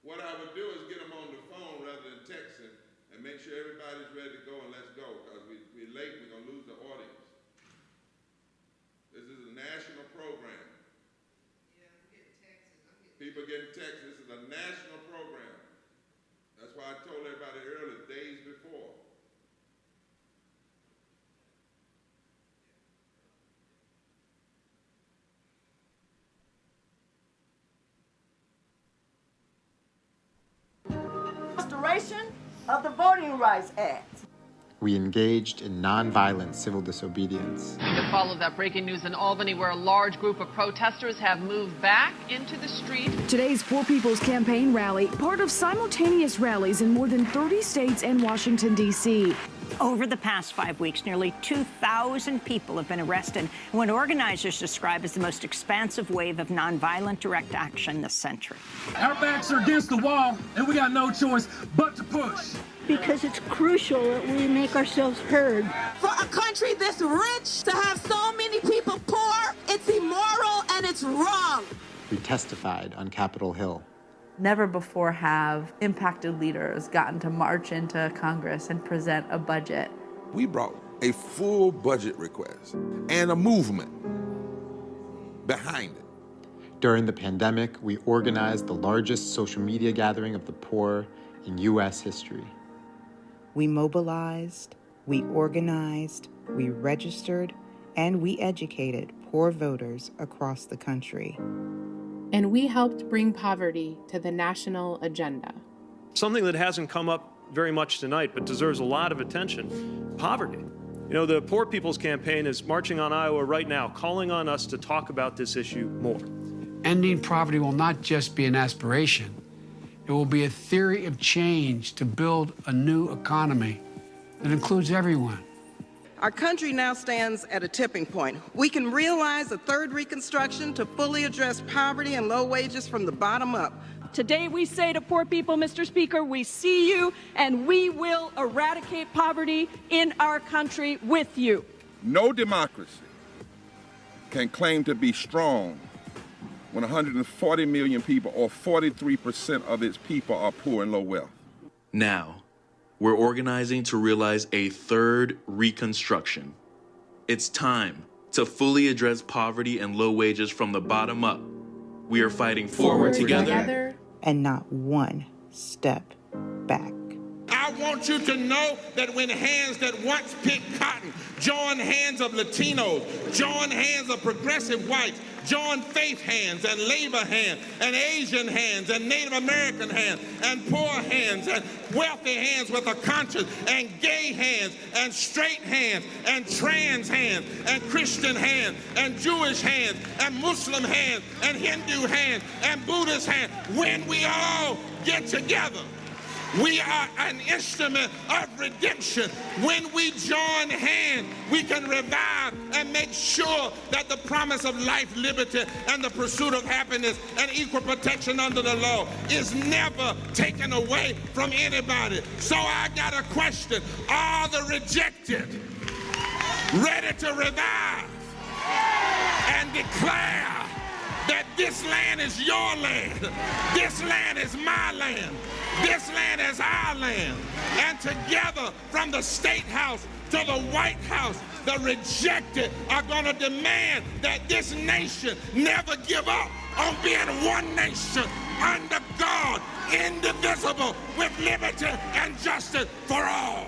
What I would do is get them on the phone rather than texting and make sure everybody's ready to go and let's go, because we're late, we're going to lose the audience. This is a national program. Yeah, I'm getting texts. People getting texts. This is a national program. That's why I told everybody earlier, days before. Restoration of the Voting Rights Act. We engaged in nonviolent civil disobedience. To follow that breaking news in Albany, where a large group of protesters have moved back into the street. Today's Poor People's Campaign rally, part of simultaneous rallies in more than 30 states and Washington, D.C. Over the past 5 weeks, nearly 2,000 people have been arrested in what organizers describe as the most expansive wave of nonviolent direct action this century. Our backs are against the wall, and we got no choice but to push. Because it's crucial that we make ourselves heard. For a country this rich to have so many people poor, it's immoral and it's wrong. We testified on Capitol Hill. Never before have impacted leaders gotten to march into Congress and present a budget. We brought a full budget request and a movement behind it. During the pandemic, we organized the largest social media gathering of the poor in U.S. history. We mobilized, we organized, we registered, and we educated poor voters across the country. And we helped bring poverty to the national agenda. Something that hasn't come up very much tonight, but deserves a lot of attention: poverty. You know, the Poor People's Campaign is marching on Iowa right now, calling on us to talk about this issue more. Ending poverty will not just be an aspiration. It will be a theory of change to build a new economy that includes everyone. Our country now stands at a tipping point. We can realize a third Reconstruction to fully address poverty and low wages from the bottom up. Today we say to poor people, Mr. Speaker, we see you and we will eradicate poverty in our country with you. No democracy can claim to be strong when 140 million people, or 43% of its people, are poor and low wealth. Now, we're organizing to realize a third Reconstruction. It's time to fully address poverty and low wages from the bottom up. We are fighting forward together. And not one step back. I want you to know that when hands that once picked cotton join hands of Latinos, join hands of progressive whites, join faith hands and labor hands and Asian hands and Native American hands and poor hands and wealthy hands with a conscience and gay hands and straight hands and trans hands and Christian hands and Jewish hands and Muslim hands and Hindu hands and Buddhist hands. When we all get together, we are an instrument of redemption. When we join hands, we can revive and make sure that the promise of life, liberty, and the pursuit of happiness and equal protection under the law is never taken away from anybody. So I got a question. Are the rejected ready to revive and declare that this land is your land, this land is my land, this land is our land, and together from the State House to the White House, the rejected are going to demand that this nation never give up on being one nation under God, indivisible, with liberty and justice for all.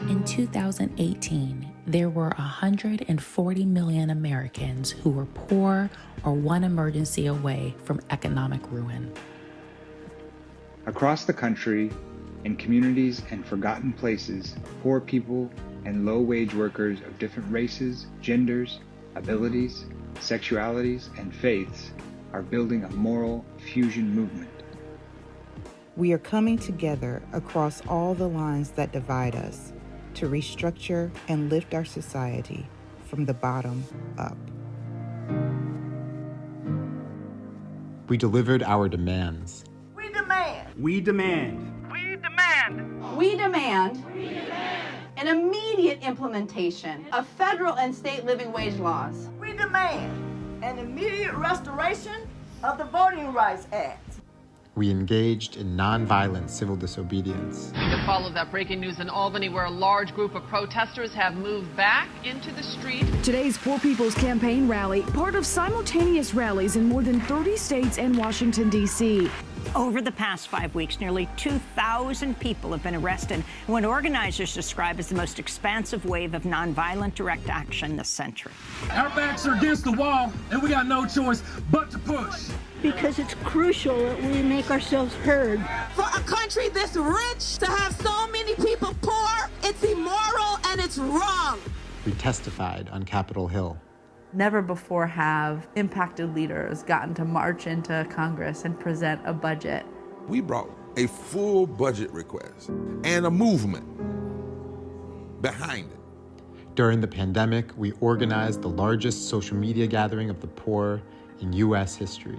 In 2018, there were 140 million Americans who were poor or one emergency away from economic ruin. Across the country, in communities and forgotten places, poor people and low-wage workers of different races, genders, abilities, sexualities, and faiths are building a moral fusion movement. We are coming together across all the lines that divide us to restructure and lift our society from the bottom up. We delivered our demands. We demand. We demand. We demand. We demand an immediate implementation of federal and state living wage laws. We demand an immediate restoration of the Voting Rights Act. We engaged in nonviolent civil disobedience. To follow that breaking news in Albany, where a large group of protesters have moved back into the street. Today's Poor People's Campaign rally, part of simultaneous rallies in more than 30 states and Washington, D.C. Over the past 5 weeks, nearly 2,000 people have been arrested in what organizers describe as the most expansive wave of nonviolent direct action this century. Our backs are against the wall, and we got no choice but to push. Because it's crucial that we make ourselves heard. For a country this rich to have so many people poor, it's immoral and it's wrong. We testified on Capitol Hill. Never before have impacted leaders gotten to march into Congress and present a budget. We brought a full budget request and a movement behind it. During the pandemic, we organized the largest social media gathering of the poor in U.S. history.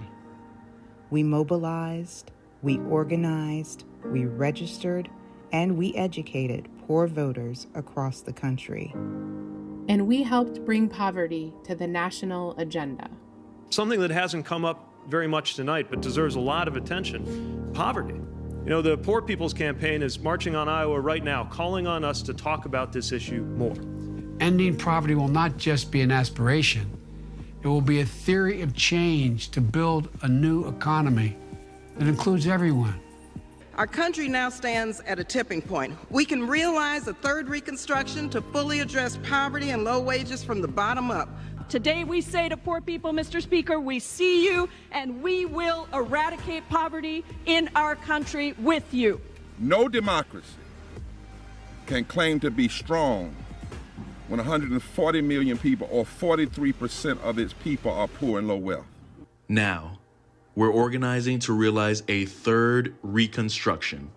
We mobilized, we organized, we registered, and we educated poor voters across the country. And we helped bring poverty to the national agenda. Something that hasn't come up very much tonight, but deserves a lot of attention: poverty. You know, the Poor People's Campaign is marching on Iowa right now, calling on us to talk about this issue more. Ending poverty will not just be an aspiration. It will be a theory of change to build a new economy that includes everyone. Our country now stands at a tipping point. We can realize a third Reconstruction to fully address poverty and low wages from the bottom up. Today we say to poor people, Mr. Speaker, we see you and we will eradicate poverty in our country with you. No democracy can claim to be strong when 140 million people, or 43% of its people, are poor and low wealth. Now, we're organizing to realize a third Reconstruction.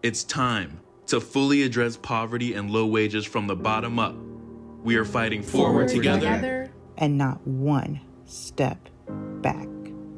It's time to fully address poverty and low wages from the bottom up. We are fighting forward together and not one step back.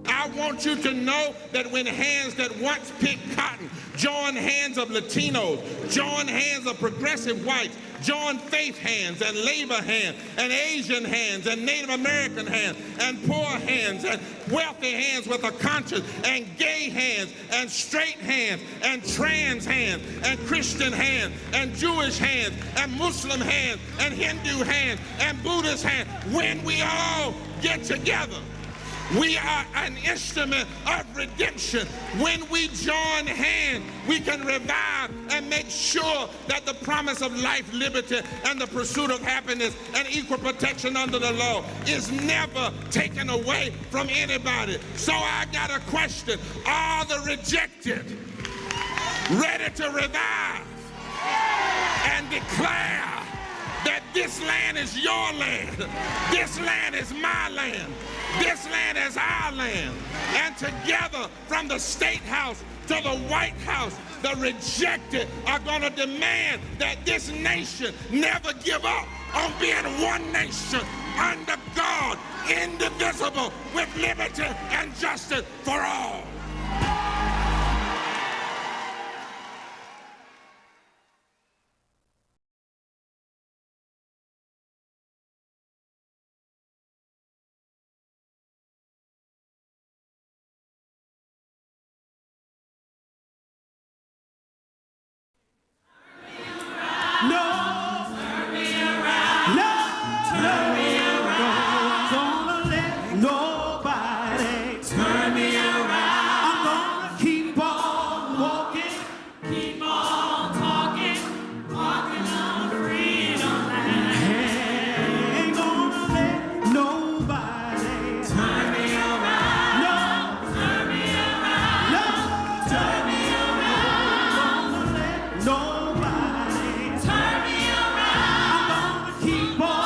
I want you to know that when hands that once picked cotton join hands of Latinos, join hands of progressive whites, join faith hands and labor hands and Asian hands and Native American hands and poor hands and wealthy hands with a conscience and gay hands and straight hands and trans hands and Christian hands and Jewish hands and Muslim hands and Hindu hands and Buddhist hands, when we all get together, we are an instrument of redemption. When we join hands, we can revive and make sure that the promise of life, liberty, and the pursuit of happiness and equal protection under the law is never taken away from anybody. So I got a question. Are the rejected ready to revive and declare that this land is your land, this land is my land, this land is our land, and together from the State House to the White House, the rejected are going to demand that this nation never give up on being one nation under God, indivisible, with liberty and justice for all. Keep on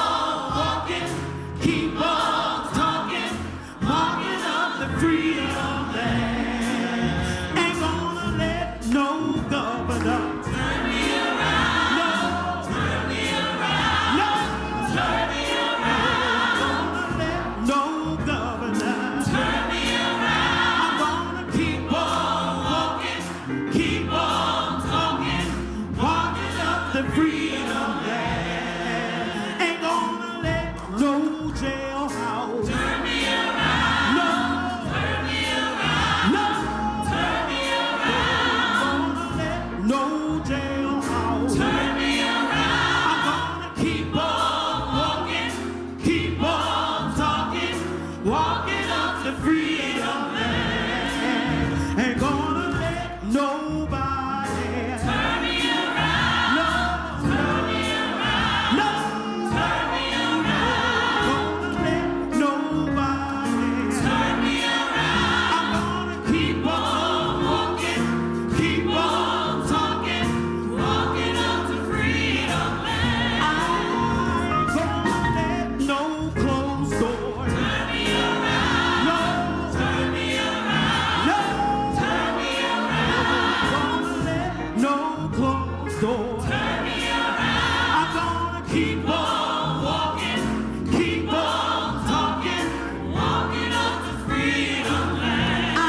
keep on walking, keep on talking, walking up to freedom land. I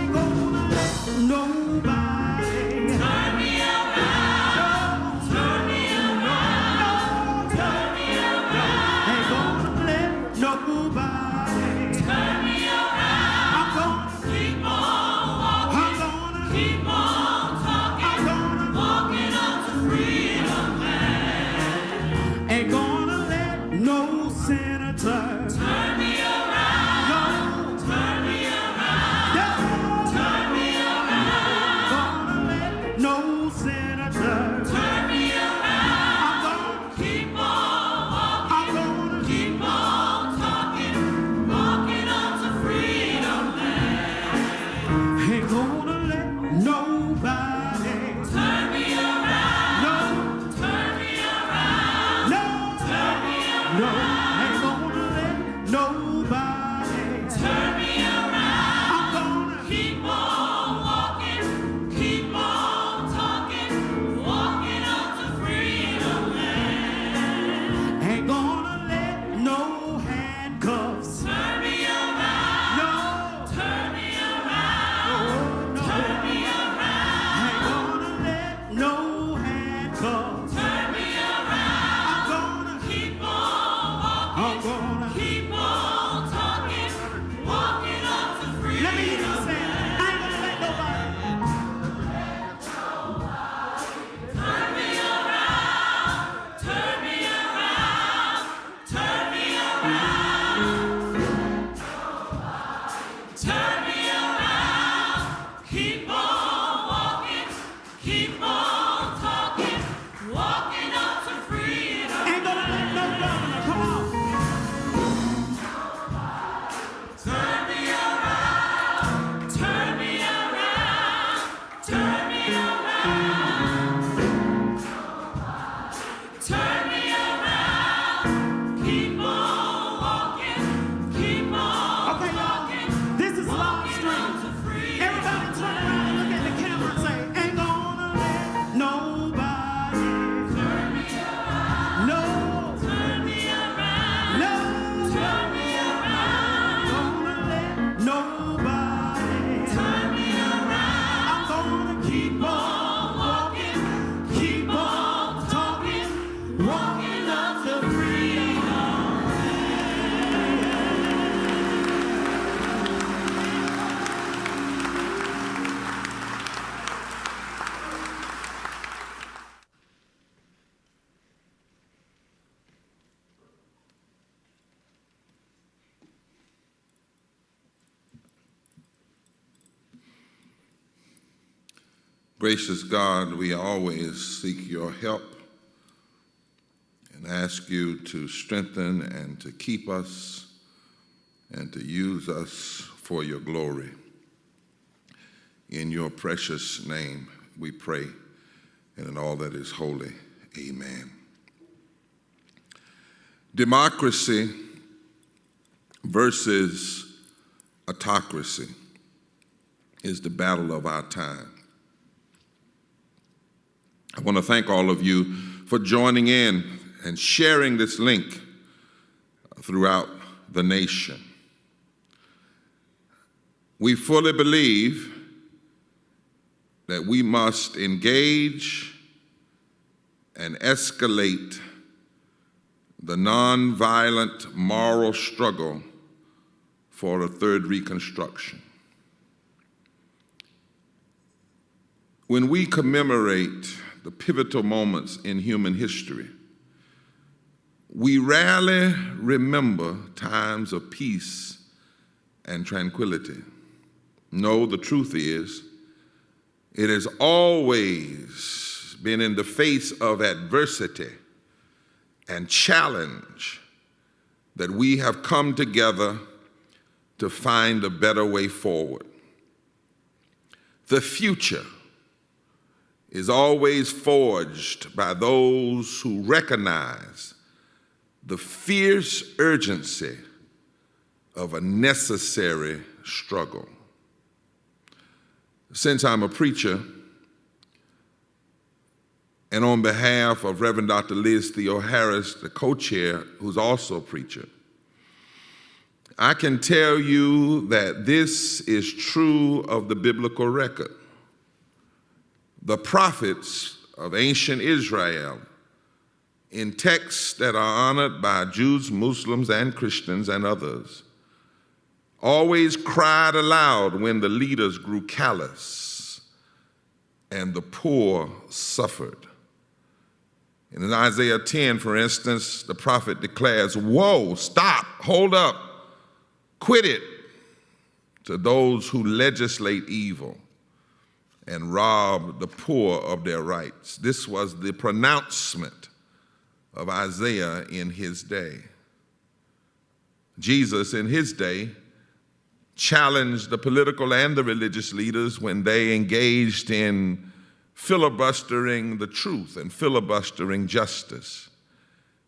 ain't gonna let nobody turn me around, turn me around, turn me around. Ain't gonna let nobody turn me around. I'm gonna keep on walking, I'm gonna keep on talking, I'm gonna walking up to freedom land. Ain't gonna let no senator turn me around, no, turn me around, no, turn me around. Gonna let no senator turn me around. I'm gonna keep on walking, I'm gonna keep on talking, walking up to freedom land. Ain't gonna let nobody turn me around, no, turn me around, no, turn me around. No, ain't gonna let nobody turn me around. I'm gonna keep on walking, keep on talking, walking up to freedom land. Ain't gonna let no handcuffs turn me around, no, turn me around, no, turn me around. Ain't gonna let no handcuffs turn me around. I'm gonna keep on walking, I'm gonna keep on talking, walking up to freedom. Let me hear you say, I ain't gonna let nobody turn me around, turn me around, turn me around, turn me around. Keep on walking, keep on talking, walking up to freedom. Ain't gonna let no governor, come on. Turn me around, turn me around, turn me around, turn me around. Keep on walking, keep on walking. This is Long Street. Everybody turn around and look at the camera and say, ain't gonna let nobody turn me around. No, turn me around. No, turn me around. Gonna let nobody turn me around. I'm gonna keep on walking, keep on talking, walking up to freedom. Gracious God, we always seek your help and ask you to strengthen and to keep us and to use us for your glory. In your precious name we pray, and in all that is holy, amen. Democracy versus autocracy is the battle of our time. I want to thank all of you for joining in and sharing this link throughout the nation. We fully believe that we must engage and escalate the nonviolent moral struggle for a third Reconstruction. When we commemorate the pivotal moments in human history, we rarely remember times of peace and tranquility. No, the truth is, it has always been in the face of adversity and challenge that we have come together to find a better way forward. The future is always forged by those who recognize the fierce urgency of a necessary struggle. Since I'm a preacher, and on behalf of Reverend Dr. Liz Theo Harris, the co-chair, who's also a preacher, I can tell you that this is true of the biblical record. The prophets of ancient Israel, in texts that are honored by Jews, Muslims, and Christians and others, always cried aloud when the leaders grew callous and the poor suffered. In Isaiah 10, for instance, the prophet declares, "Woe, stop, hold up, quit it," to those who legislate evil and rob the poor of their rights. This was the pronouncement of Isaiah in his day. Jesus, in his day, challenged the political and the religious leaders when they engaged in filibustering the truth and filibustering justice.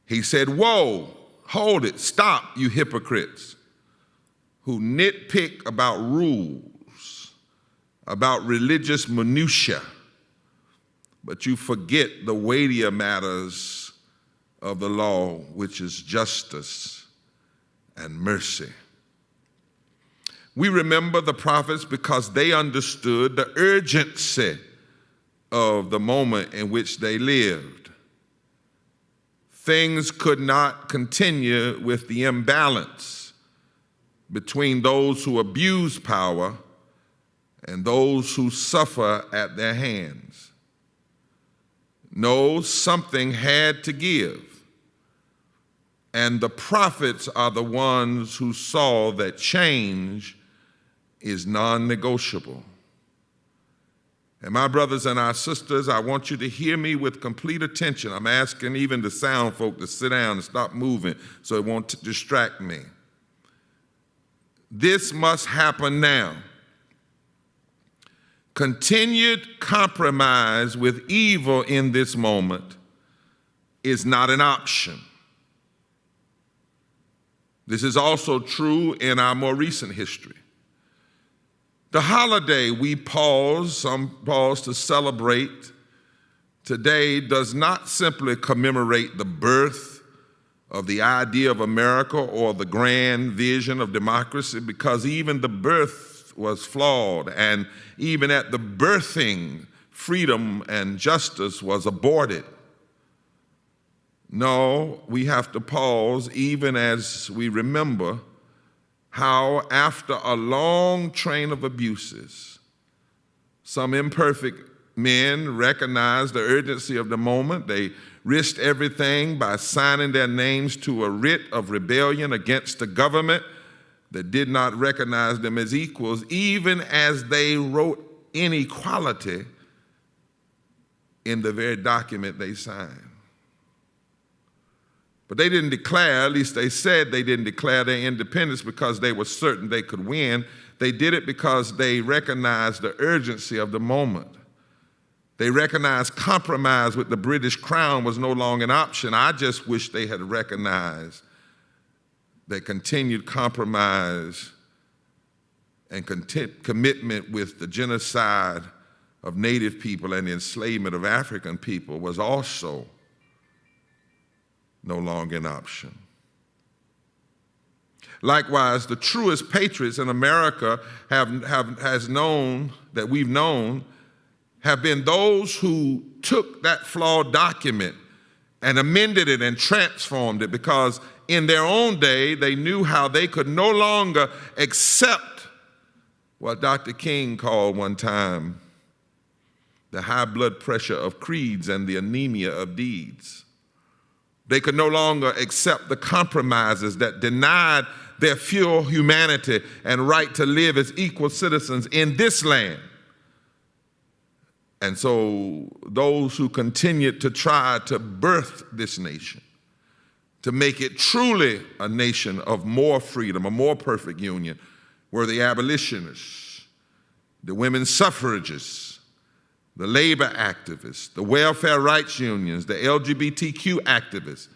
He said, "Whoa, hold it, stop, you hypocrites who nitpick about rules, about religious minutia, but you forget the weightier matters of the law, which is justice and mercy." We remember the prophets because they understood the urgency of the moment in which they lived. Things could not continue with the imbalance between those who abuse power and those who suffer at their hands. No, something had to give. And the prophets are the ones who saw that change is non-negotiable. And my brothers and our sisters, I want you to hear me with complete attention. I'm asking even the sound folk to sit down and stop moving so it won't distract me. This must happen now. Continued compromise with evil in this moment is not an option. This is also true in our more recent history. The holiday we some pause to celebrate today does not simply commemorate the birth of the idea of America or the grand vision of democracy, because even the birth was flawed, and even at the birthing, freedom and justice was aborted. No, we have to pause even as we remember how after a long train of abuses, some imperfect men recognized the urgency of the moment. They risked everything by signing their names to a writ of rebellion against the government that did not recognize them as equals, even as they wrote inequality in the very document they signed. But they didn't declare, at least they said they didn't declare their independence because they were certain they could win. They did it because they recognized the urgency of the moment. They recognized compromise with the British Crown was no longer an option. I just wish they had recognized that continued compromise and commitment with the genocide of Native people and the enslavement of African people was also no longer an option. Likewise, the truest patriots in America has known, that we've known, have been those who took that flawed document and amended it and transformed it, because in their own day, they knew how they could no longer accept what Dr. King called one time the high blood pressure of creeds and the anemia of deeds. They could no longer accept the compromises that denied their pure humanity and right to live as equal citizens in this land. And so those who continued to try to birth this nation, to make it truly a nation of more freedom, a more perfect union, were the abolitionists, the women's suffragists, the labor activists, the welfare rights unions, the LGBTQ activists,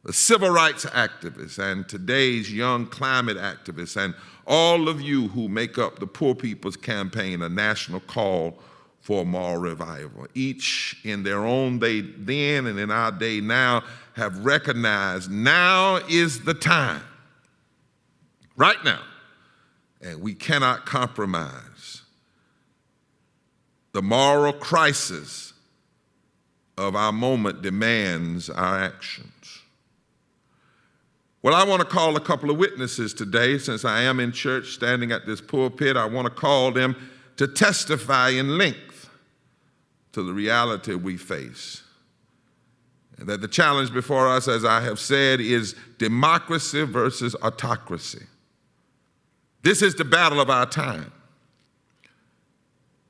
the civil rights activists, and today's young climate activists, and all of you who make up the Poor People's Campaign, a national call for moral revival. Each in their own day then and in our day now have recognized now is the time, right now, and we cannot compromise. The moral crisis of our moment demands our actions. Well, I want to call a couple of witnesses today. Since I am in church standing at this pulpit, I want to call them to testify in length to the reality we face. And that the challenge before us, as I have said, is democracy versus autocracy. This is the battle of our time.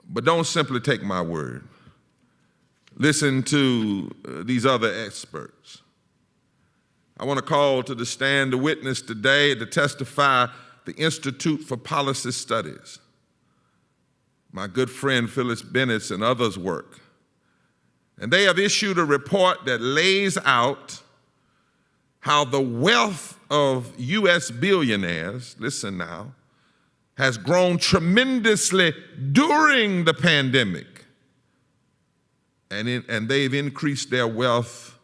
But don't simply take my word. Listen to these other experts. I want to call to the stand a witness today to testify the Institute for Policy Studies. My good friend Phyllis Bennett's and others' work. And they have issued a report that lays out how the wealth of U.S. billionaires, listen now, has grown tremendously during the pandemic. And they've increased their wealth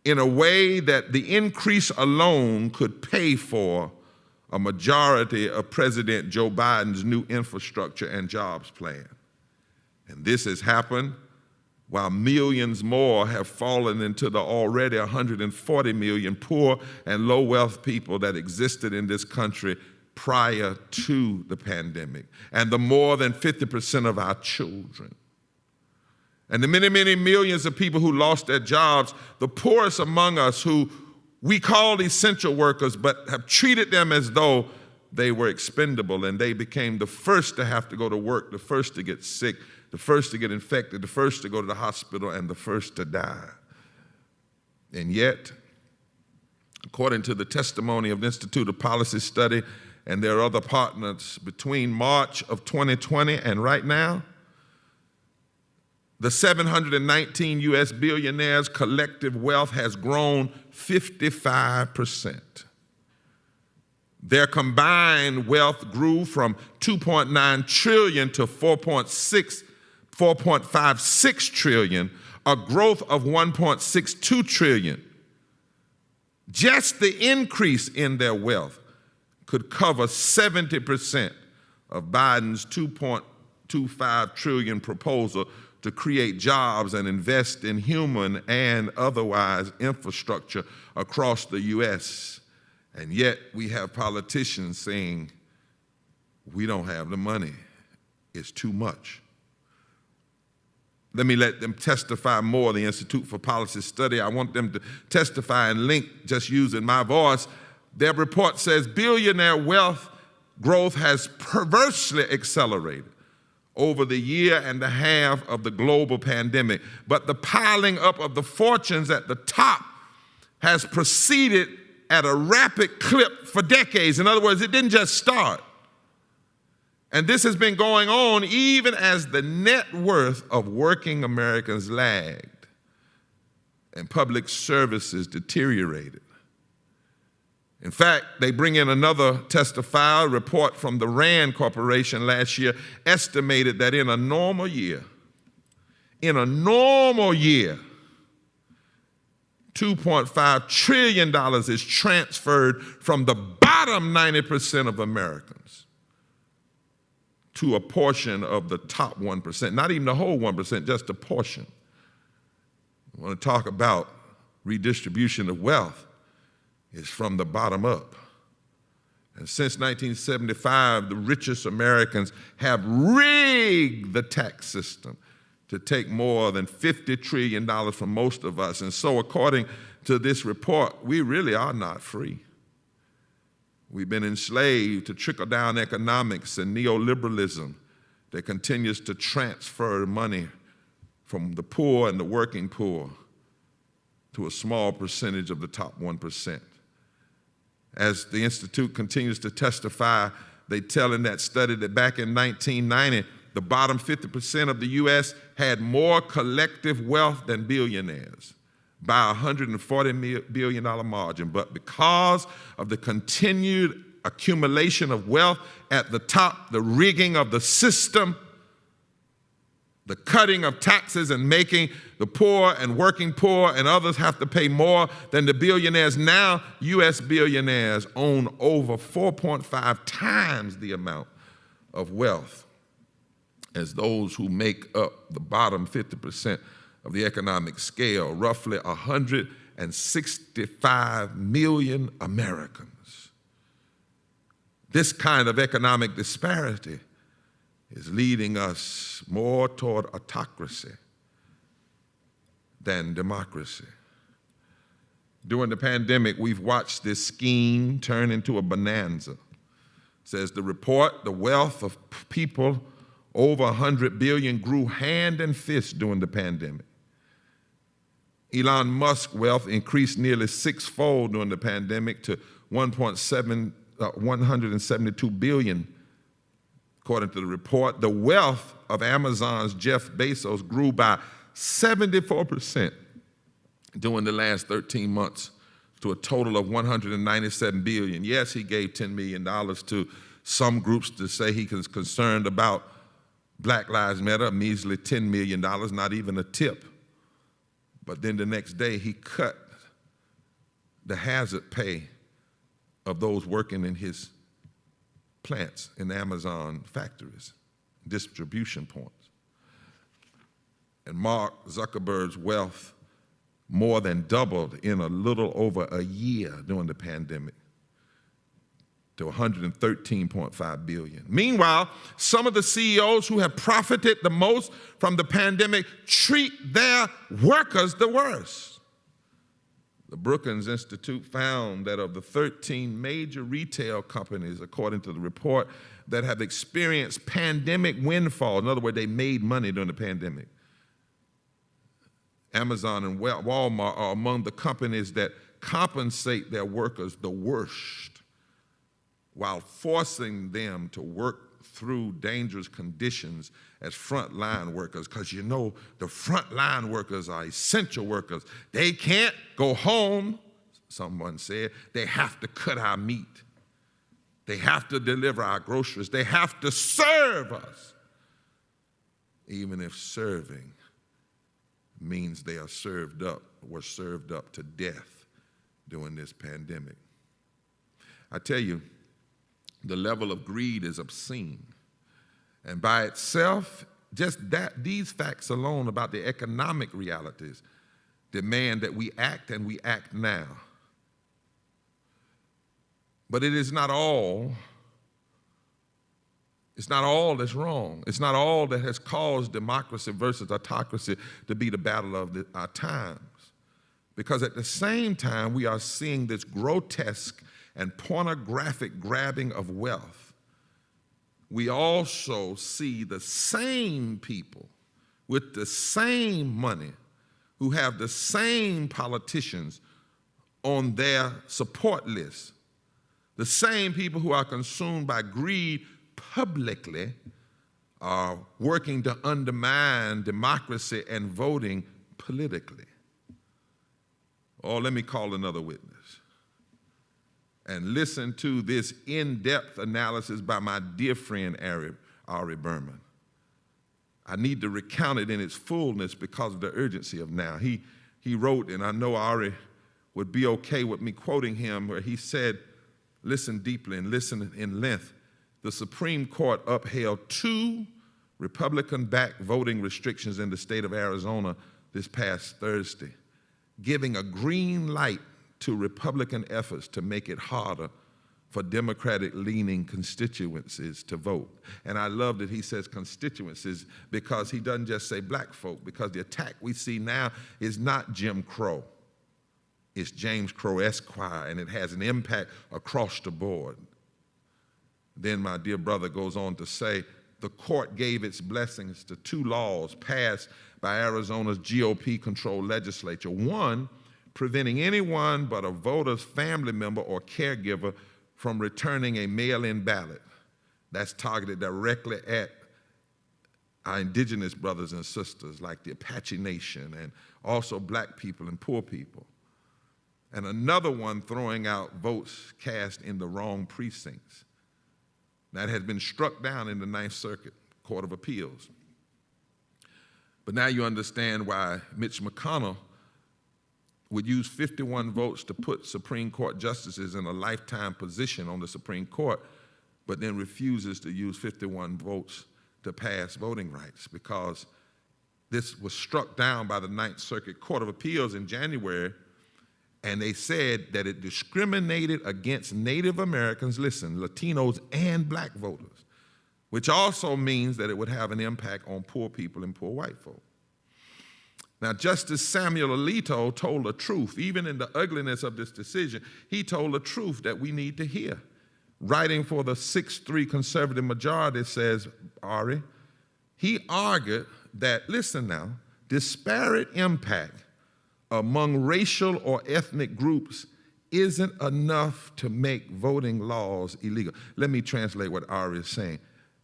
in a way that the increase alone could pay for a majority of President Joe Biden's new infrastructure and jobs plan. And this has happened while millions more have fallen into the already 140 million poor and low wealth people that existed in this country prior to the pandemic, and the more than 50% of our children. And the many, many millions of people who lost their jobs, the poorest among us who we call essential workers, but have treated them as though they were expendable, and they became the first to have to go to work, the first to get sick, the first to get infected, the first to go to the hospital, and the first to die. And yet, according to the testimony of the Institute of Policy Study and their other partners, between March of 2020 and right now, the 719 U.S. billionaires' collective wealth has grown 55%. Their combined wealth grew from $2.9 trillion to $4.56 trillion, a growth of $1.62 trillion. Just the increase in their wealth could cover 70% of Biden's $2.25 trillion proposal to create jobs and invest in human and otherwise infrastructure across the U.S. And yet we have politicians saying, we don't have the money, it's too much. Let me let them testify more, the Institute for Policy Study. I want them to testify and link, just using my voice. Their report says billionaire wealth growth has perversely accelerated over the year and a half of the global pandemic. But the piling up of the fortunes at the top has proceeded at a rapid clip for decades. In other words, it didn't just start. And this has been going on even as the net worth of working Americans lagged and public services deteriorated. In fact, they bring in another testifier. A report from the Rand Corporation last year estimated that in a normal year, $2.5 trillion is transferred from the bottom 90% of Americans to a portion of the top 1%, not even the whole 1%, just a portion. I want to talk about redistribution of wealth. Is from the bottom up. And since 1975, the richest Americans have rigged the tax system to take more than $50 trillion from most of us. And so according to this report, we really are not free. We've been enslaved to trickle-down economics and neoliberalism that continues to transfer money from the poor and the working poor to a small percentage of the top 1%. As the Institute continues to testify, they tell in that study that back in 1990, the bottom 50% of the U.S. had more collective wealth than billionaires by a $140 billion margin. But because of the continued accumulation of wealth at the top, the rigging of the system, the cutting of taxes and making the poor and working poor and others have to pay more than the billionaires. Now, U.S. billionaires own over 4.5 times the amount of wealth as those who make up the bottom 50% of the economic scale, roughly 165 million Americans. This kind of economic disparity is leading us more toward autocracy than democracy. During the pandemic, we've watched this scheme turn into a bonanza. Says the report, the wealth of people over 100 billion grew hand and fist during the pandemic. Elon Musk's wealth increased nearly sixfold during the pandemic to 172 billion. According to the report, the wealth of Amazon's Jeff Bezos grew by 74% during the last 13 months to a total of 197 billion. Yes, he gave $10 million to some groups to say he was concerned about Black Lives Matter, a measly $10 million, not even a tip. But then the next day he cut the hazard pay of those working in his plants in Amazon factories, distribution points. And Mark Zuckerberg's wealth more than doubled in a little over a year during the pandemic to 113.5 billion. Meanwhile, some of the CEOs who have profited the most from the pandemic treat their workers the worst. The Brookings Institute found that of the 13 major retail companies, according to the report, that have experienced pandemic windfall, in other words, they made money during the pandemic, Amazon and Walmart are among the companies that compensate their workers the worst while forcing them to work through dangerous conditions as frontline workers, because you know the frontline workers are essential workers. They can't go home, someone said. They have to cut our meat. They have to deliver our groceries. They have to serve us, even if serving means they are served up, were served up to death during this pandemic. I tell you, the level of greed is obscene. And by itself, just these facts alone about the economic realities demand that we act, and we act now. But it is not all. It's not all that's wrong. It's not all that has caused democracy versus autocracy to be the battle of our times. Because at the same time, we are seeing this grotesque and pornographic grabbing of wealth. We also see the same people with the same money who have the same politicians on their support list. The same people who are consumed by greed publicly are working to undermine democracy and voting politically. Or let me call another witness and listen to this in-depth analysis by my dear friend Ari Berman. I need to recount it in its fullness because of the urgency of now. He wrote, and I know Ari would be okay with me quoting him, where he said, listen deeply and listen in length. The Supreme Court upheld 2 Republican-backed voting restrictions in the state of Arizona this past Thursday, giving a green light to Republican efforts to make it harder for Democratic-leaning constituencies to vote. And I love that he says constituencies, because he doesn't just say black folk, because the attack we see now is not Jim Crow. It's James Crow Esquire, and it has an impact across the board. Then my dear brother goes on to say, the court gave its blessings to 2 laws passed by Arizona's GOP-controlled legislature. One, preventing anyone but a voter's family member or caregiver from returning a mail-in ballot. That's targeted directly at our indigenous brothers and sisters, like the Apache Nation, and also black people and poor people. And another one throwing out votes cast in the wrong precincts. That has been struck down in the Ninth Circuit Court of Appeals. But now you understand why Mitch McConnell would use 51 votes to put Supreme Court justices in a lifetime position on the Supreme Court, but then refuses to use 51 votes to pass voting rights, because this was struck down by the Ninth Circuit Court of Appeals in January, and they said that it discriminated against Native Americans, listen, Latinos and black voters, which also means that it would have an impact on poor people and poor white folk. Now, Justice Samuel Alito told the truth, even in the ugliness of this decision. He told the truth that we need to hear. Writing for the 6-3 conservative majority, says Ari, he argued that, listen now, disparate impact among racial or ethnic groups isn't enough to make voting laws illegal. Let me translate what Ari is saying.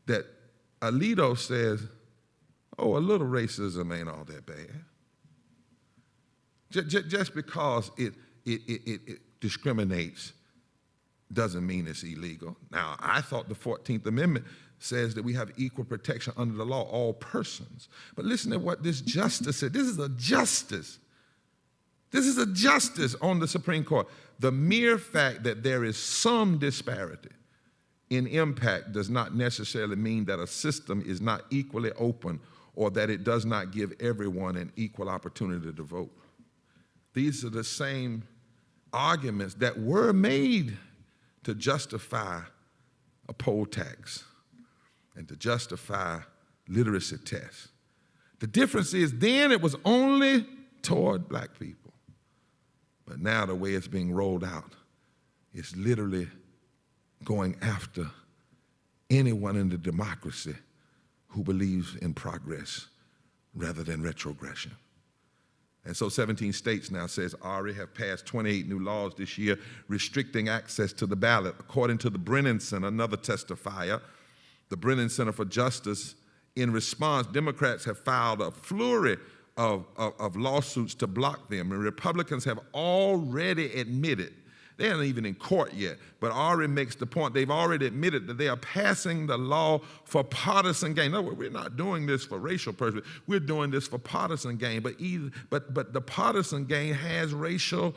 That Alito says, oh, a little racism ain't all that bad. Just because it discriminates doesn't mean it's illegal. Now, I thought the 14th Amendment says that we have equal protection under the law, all persons. But listen to what this justice said. This is a justice. This is a justice on the Supreme Court. The mere fact that there is some disparity in impact does not necessarily mean that a system is not equally open or that it does not give everyone an equal opportunity to vote. These are the same arguments that were made to justify a poll tax and to justify literacy tests. The difference is then it was only toward black people. But now the way it's being rolled out, it's literally going after anyone in the democracy who believes in progress rather than retrogression. And so 17 states now, says Ari, have passed 28 new laws this year restricting access to the ballot. According to the Brennan Center, another testifier, the Brennan Center for Justice, in response, Democrats have filed a flurry of lawsuits to block them, and Republicans have already admitted, they aren't even in court yet, but Ari makes the point, they've already admitted that they are passing the law for partisan gain. No, we're not doing this for racial purposes, we're doing this for partisan gain, but the partisan gain has racial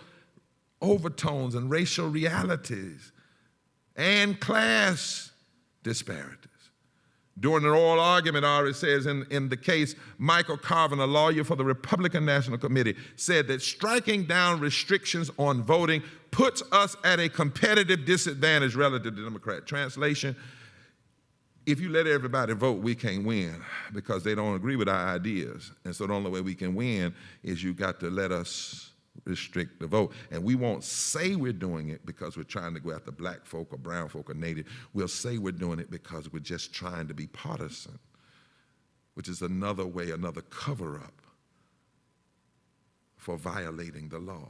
overtones and racial realities and class disparities. During an oral argument, Ari says, in the case, Michael Carvin, a lawyer for the Republican National Committee, said that striking down restrictions on voting puts us at a competitive disadvantage relative to Democrat. Translation, if you let everybody vote, we can't win because they don't agree with our ideas. And so the only way we can win is you got to let us restrict the vote. And we won't say we're doing it because we're trying to go after black folk or brown folk or native. We'll say we're doing it because we're just trying to be partisan, which is another way, another cover-up for violating the law.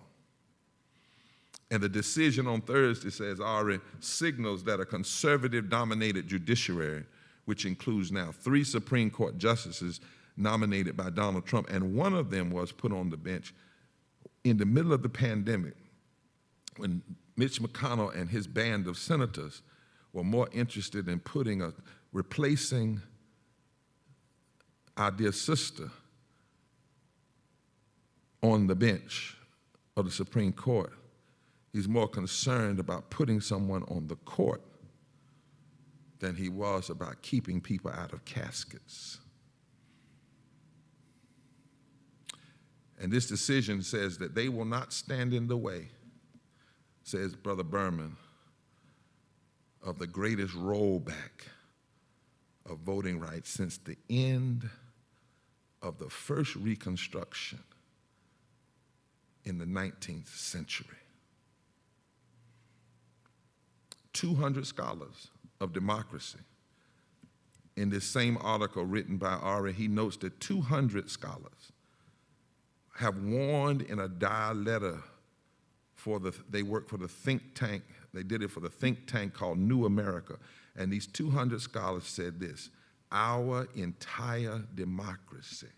And the decision on Thursday, says Ari, signals that a conservative-dominated judiciary, which includes now 3 Supreme Court justices nominated by Donald Trump, and one of them was put on the bench in the middle of the pandemic, when Mitch McConnell and his band of senators were more interested in replacing our dear sister on the bench of the Supreme Court. He's more concerned about putting someone on the court than he was about keeping people out of caskets. And this decision says that they will not stand in the way, says Brother Berman, of the greatest rollback of voting rights since the end of the first Reconstruction in the 19th century. 200 scholars of democracy. In this same article written by Ari, he notes that 200 scholars have warned in a dire letter they work for the think tank, they did it for the think tank called New America, and these 200 scholars said this: our entire democracy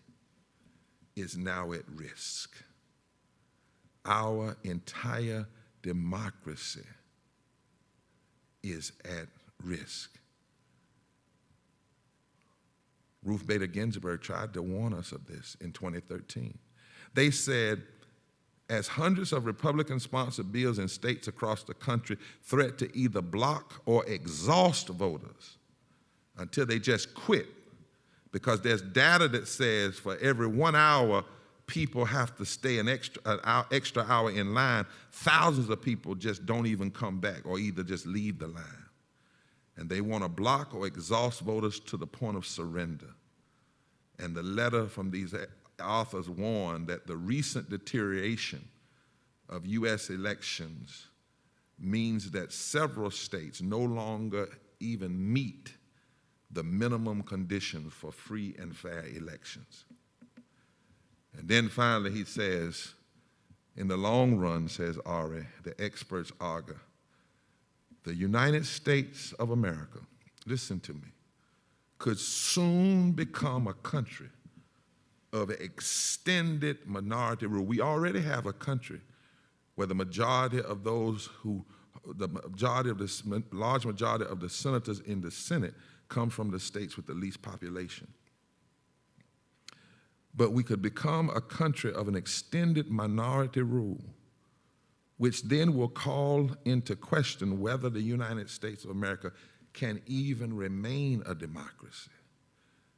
is now at risk. Our entire democracy is at risk. Ruth Bader Ginsburg tried to warn us of this in 2013. They said, as hundreds of Republican-sponsored bills in states across the country threat to either block or exhaust voters until they just quit, because there's data that says for every 1 hour people have to stay an extra hour in line, thousands of people just don't even come back or either just leave the line. And they want to block or exhaust voters to the point of surrender. And the letter from these authors warned that the recent deterioration of U.S. elections means that several states no longer even meet the minimum conditions for free and fair elections. And then finally he says, in the long run, says Ari, the experts argue, the United States of America, listen to me, could soon become a country of extended minority rule. We already have a country where the majority of those who, large majority of the senators in the Senate come from the states with the least population. But we could become a country of an extended minority rule, which then will call into question whether the United States of America can even remain a democracy,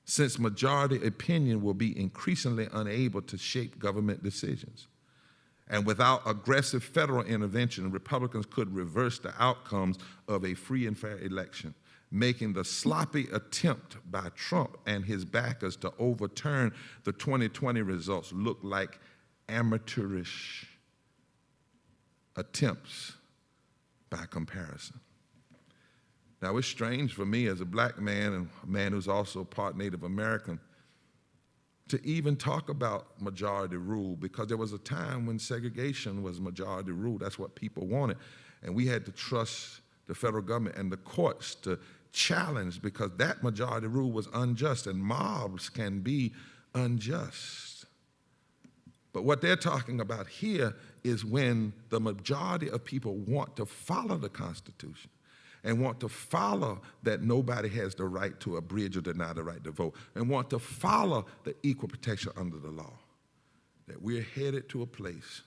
since majority opinion will be increasingly unable to shape government decisions. And without aggressive federal intervention, Republicans could reverse the outcomes of a free and fair election, making the sloppy attempt by Trump and his backers to overturn the 2020 results look like amateurish attempts by comparison. Now, it's strange for me as a black man and a man who's also part Native American to even talk about majority rule, because there was a time when segregation was majority rule. That's what people wanted. And we had to trust the federal government and the courts to challenge, because that majority rule was unjust, and mobs can be unjust. But what they're talking about here is when the majority of people want to follow the Constitution and want to follow that nobody has the right to abridge or deny the right to vote, and want to follow the equal protection under the law, that we're headed to a place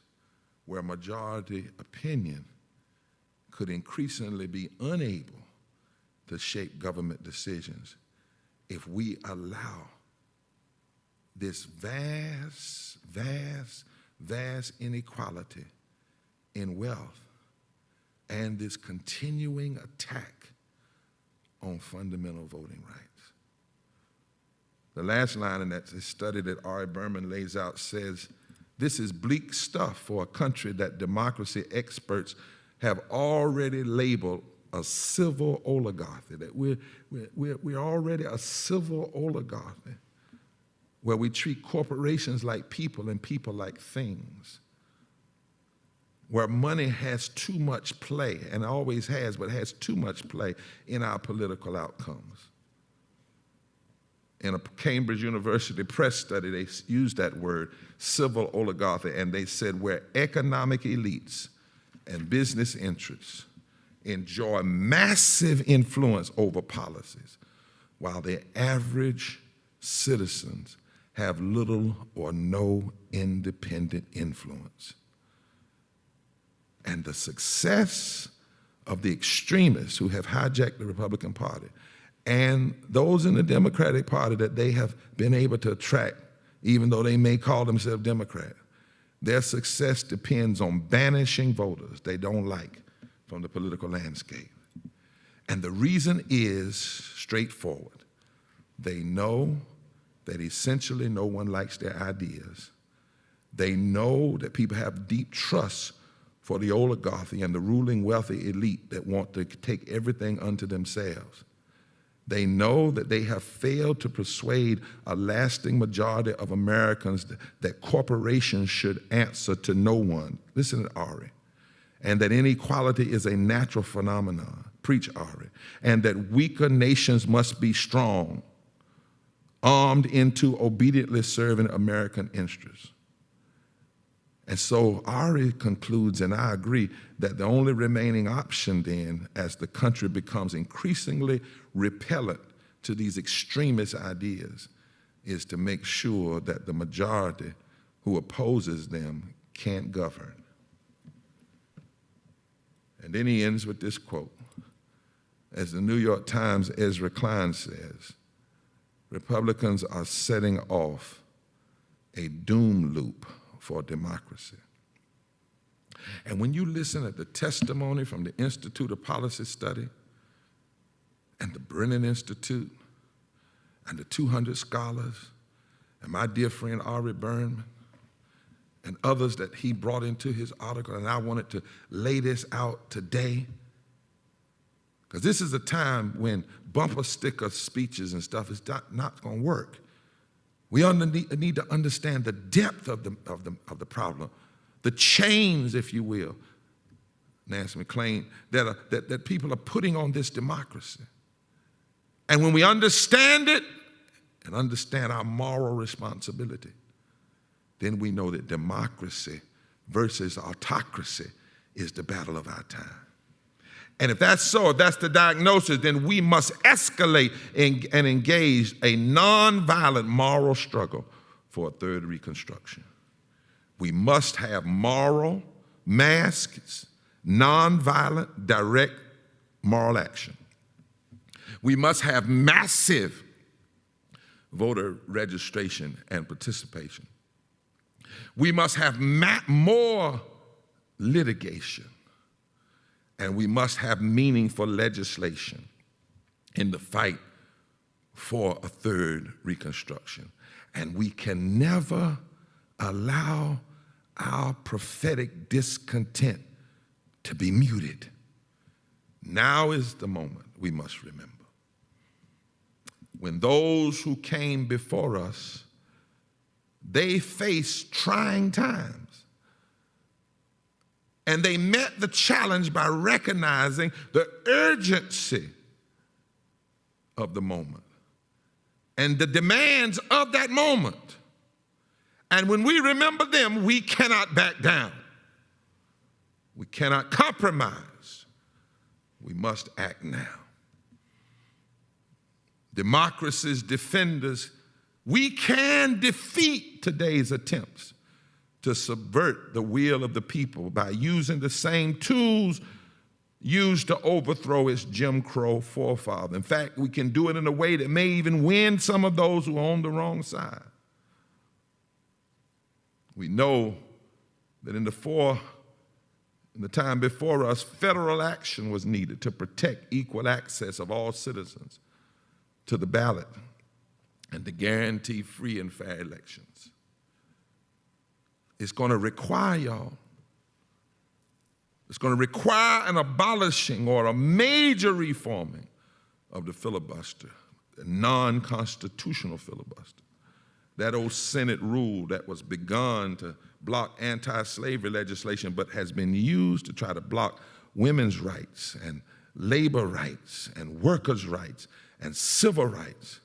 where majority opinion could increasingly be unable to shape government decisions if we allow this vast, vast, vast inequality in wealth and this continuing attack on fundamental voting rights. The last line in that study that Ari Berman lays out says, this is bleak stuff for a country that democracy experts have already labeled a civil oligarchy, that we're already a civil oligarchy where we treat corporations like people and people like things, where money has too much play, and always has, but has too much play in our political outcomes. In a Cambridge University press study, they used that word, civil oligarchy, and they said where economic elites and business interests enjoy massive influence over policies, while the average citizens have little or no independent influence. And the success of the extremists who have hijacked the Republican Party and those in the Democratic Party that they have been able to attract, even though they may call themselves Democrat, their success depends on banishing voters they don't like from the political landscape. And the reason is straightforward. They know that essentially no one likes their ideas. They know that people have deep trust for the oligarchy and the ruling wealthy elite that want to take everything unto themselves. They know that they have failed to persuade a lasting majority of Americans that corporations should answer to no one. Listen to Ari. And that inequality is a natural phenomenon. Preach, Ari. And that weaker nations must be strong, armed into obediently serving American interests. And so Ari concludes, and I agree, that the only remaining option then, as the country becomes increasingly repellent to these extremist ideas is to make sure that the majority who opposes them can't govern. And then he ends with this quote. As the New York Times' Ezra Klein says, Republicans are setting off a doom loop for democracy. And when you listen to the testimony from the Institute of Policy Study and the Brennan Institute and the 200 scholars and my dear friend Ari Berman and others that he brought into his article, and I wanted to lay this out today, because this is a time when bumper sticker speeches and stuff is not going to work. We need to understand the depth of the problem, the chains, if you will, Nancy McClain, that people are putting on this democracy. And when we understand it and understand our moral responsibility, then we know that democracy versus autocracy is the battle of our time. And if that's so, if that's the diagnosis, then we must escalate and engage a nonviolent moral struggle for a third Reconstruction. We must have moral, masked, nonviolent, direct moral action. We must have massive voter registration and participation. We must have more litigation. And we must have meaningful legislation in the fight for a third Reconstruction. And we can never allow our prophetic discontent to be muted. Now is the moment we must remember. When those who came before us, they faced trying times. And they met the challenge by recognizing the urgency of the moment and the demands of that moment. And when we remember them, we cannot back down. We cannot compromise. We must act now. Democracy's defenders, we can defeat today's attempts to subvert the will of the people by using the same tools used to overthrow its Jim Crow forefather. In fact, we can do it in a way that may even win some of those who are on the wrong side. We know that in the time before us, federal action was needed to protect equal access of all citizens to the ballot and to guarantee free and fair elections. It's going to require, y'all, it's going to require an abolishing or a major reforming of the filibuster, the non-constitutional filibuster. That old Senate rule that was begun to block anti-slavery legislation but has been used to try to block women's rights and labor rights and workers' rights and civil rights.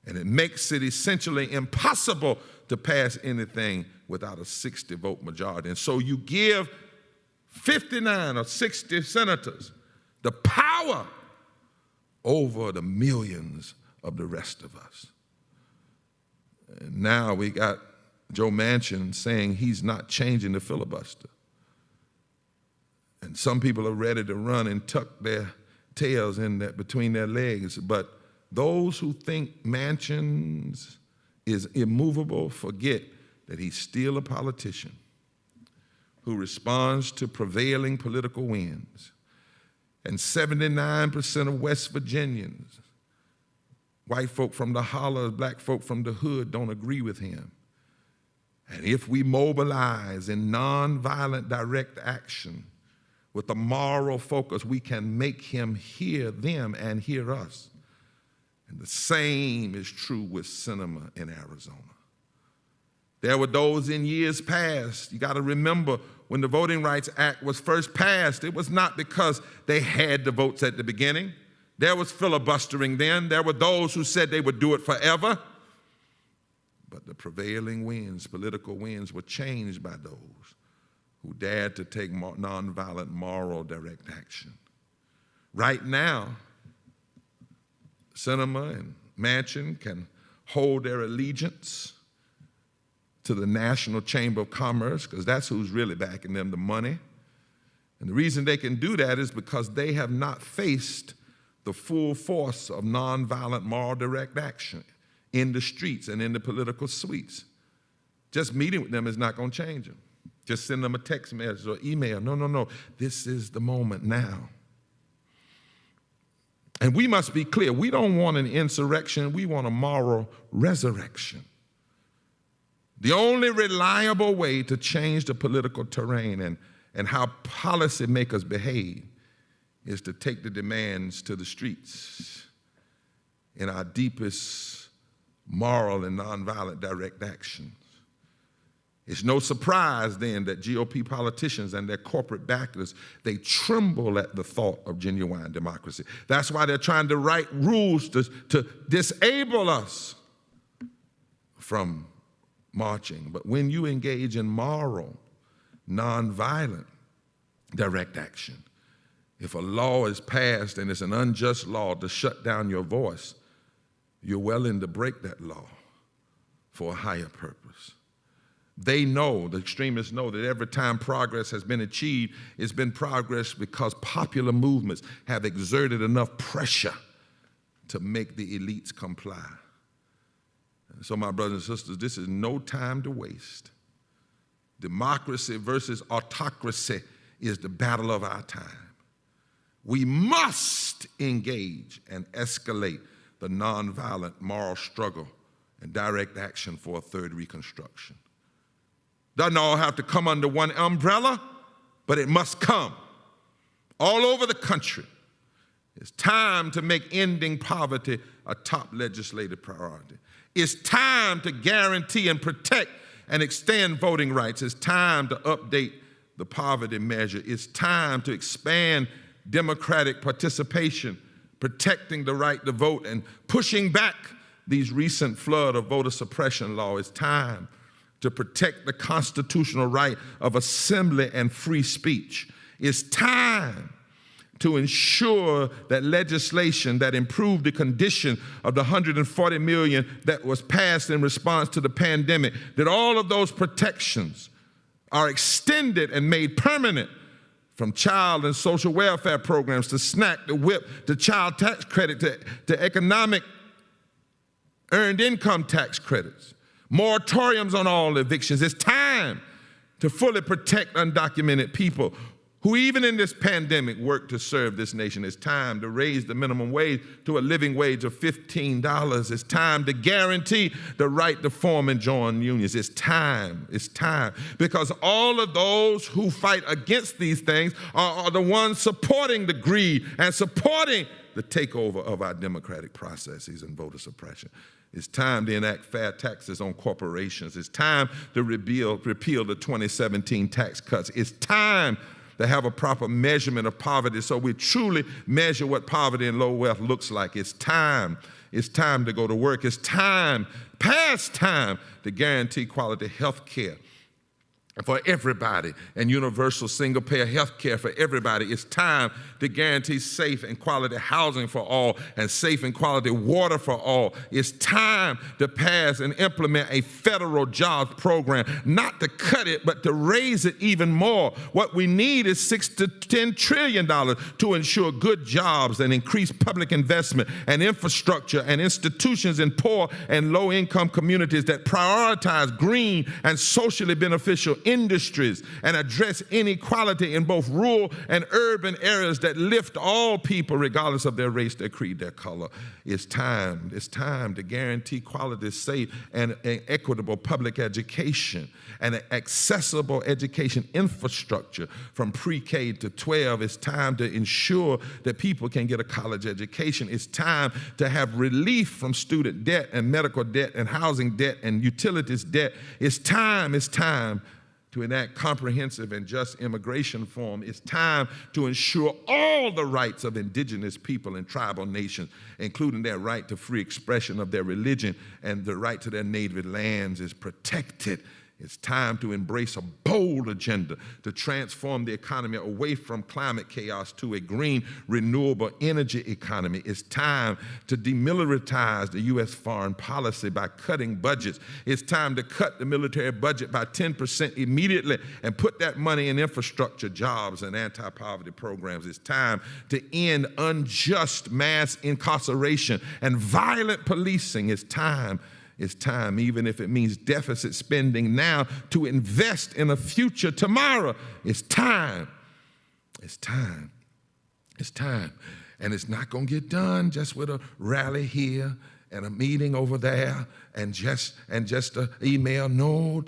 And it makes it essentially impossible to pass anything without a 60-vote majority. And so you give 59 or 60 senators the power over the millions of the rest of us. And now we got Joe Manchin saying he's not changing the filibuster. And some people are ready to run and tuck their tails in between their legs. But those who think Manchin's is immovable forget that he's still a politician who responds to prevailing political winds. And 79% of West Virginians, white folk from the hollers, black folk from the hood, don't agree with him. And if we mobilize in nonviolent direct action with a moral focus, we can make him hear them and hear us. And the same is true with Sinema in Arizona. There were those in years past, you got to remember, when the Voting Rights Act was first passed, it was not because they had the votes at the beginning. There was filibustering then. There were those who said they would do it forever. But the prevailing winds, political winds, were changed by those who dared to take nonviolent, moral, direct action. Right now, Sinema and Manchin can hold their allegiance to the National Chamber of Commerce, because that's who's really backing them, the money. And the reason they can do that is because they have not faced the full force of nonviolent moral direct action in the streets and in the political suites. Just meeting with them is not going to change them. Just send them a text message or email. No. This is the moment now. And we must be clear. We don't want an insurrection. We want a moral resurrection. The only reliable way to change the political terrain and how policymakers behave is to take the demands to the streets in our deepest moral and nonviolent direct actions. It's no surprise then that GOP politicians and their corporate backers, they tremble at the thought of genuine democracy. That's why they're trying to write rules to disable us from marching. But when you engage in moral, nonviolent direct action, if a law is passed and it's an unjust law to shut down your voice, you're willing to break that law for a higher purpose. They know, the extremists know, that every time progress has been achieved, it's been progress because popular movements have exerted enough pressure to make the elites comply. And so, my brothers and sisters, this is no time to waste. Democracy versus autocracy is the battle of our time. We must engage and escalate the nonviolent moral struggle and direct action for a third Reconstruction. Doesn't all have to come under one umbrella, but it must come all over the country. It's time to make ending poverty a top legislative priority. It's time to guarantee and protect and extend voting rights. It's time to update the poverty measure. It's time to expand democratic participation, protecting the right to vote and pushing back these recent flood of voter suppression law. It's time to protect the constitutional right of assembly and free speech. It's time to ensure that legislation that improved the condition of the 140 million that was passed in response to the pandemic, that all of those protections are extended and made permanent, from child and social welfare programs to SNAP, to WHIP, to child tax credit, to economic earned income tax credits, moratoriums on all evictions. It's time to fully protect undocumented people who even in this pandemic work to serve this nation. It's time to raise the minimum wage to a living wage of $15. It's time to guarantee the right to form and join unions. It's time, because all of those who fight against these things are the ones supporting the greed and supporting the takeover of our democratic processes and voter suppression. It's time to enact fair taxes on corporations. It's time to repeal the 2017 tax cuts. It's time to have a proper measurement of poverty so we truly measure what poverty and low wealth looks like. It's time to go to work. It's time, past time, to guarantee quality health care for everybody and universal single-payer health care for everybody. It's time to guarantee safe and quality housing for all and safe and quality water for all. It's time to pass and implement a federal jobs program, not to cut it, but to raise it even more. What we need is $6 to $10 trillion to ensure good jobs and increase public investment and infrastructure and institutions in poor and low-income communities that prioritize green and socially beneficial industries and address inequality in both rural and urban areas that lift all people regardless of their race, their creed, their color. It's time to guarantee quality, safe, and equitable public education and an accessible education infrastructure from pre-K to 12. It's time to ensure that people can get a college education. It's time to have relief from student debt and medical debt and housing debt and utilities debt. It's time to enact comprehensive and just immigration reform. It's time to ensure all the rights of indigenous people and tribal nations, including their right to free expression of their religion and the right to their native lands, is protected. It's time to embrace a bold agenda to transform the economy away from climate chaos to a green, renewable energy economy. It's time to demilitarize the U.S. foreign policy by cutting budgets. It's time to cut the military budget by 10% immediately and put that money in infrastructure, jobs, and anti-poverty programs. It's time to end unjust mass incarceration and violent policing. It's time, even if it means deficit spending now, to invest in a future tomorrow. It's time. It's time. It's time. And it's not going to get done just with a rally here and a meeting over there and just an email. No,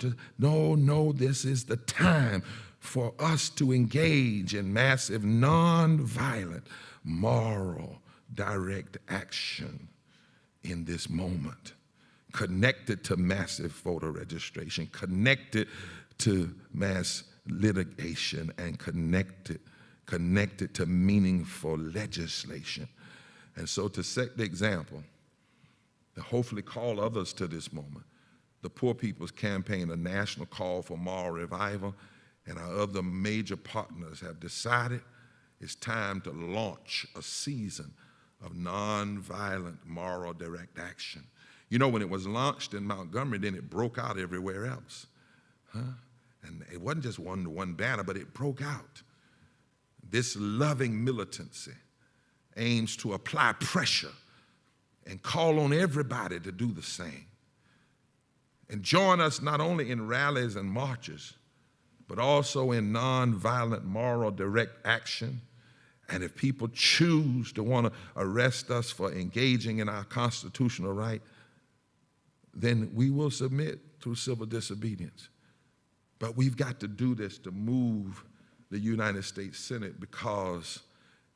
this is the time for us to engage in massive, nonviolent, moral, direct action in this moment, connected to massive voter registration, connected to mass litigation, and connected to meaningful legislation. And so to set the example, to hopefully call others to this moment, the Poor People's Campaign, a national call for moral revival, and our other major partners have decided it's time to launch a season of nonviolent moral direct action. You know, when it was launched in Montgomery, then it broke out everywhere else. And it wasn't just one banner, but it broke out. This loving militancy aims to apply pressure and call on everybody to do the same. And join us not only in rallies and marches, but also in nonviolent moral direct action. And if people choose to want to arrest us for engaging in our constitutional right, then we will submit through civil disobedience. But we've got to do this to move the United States Senate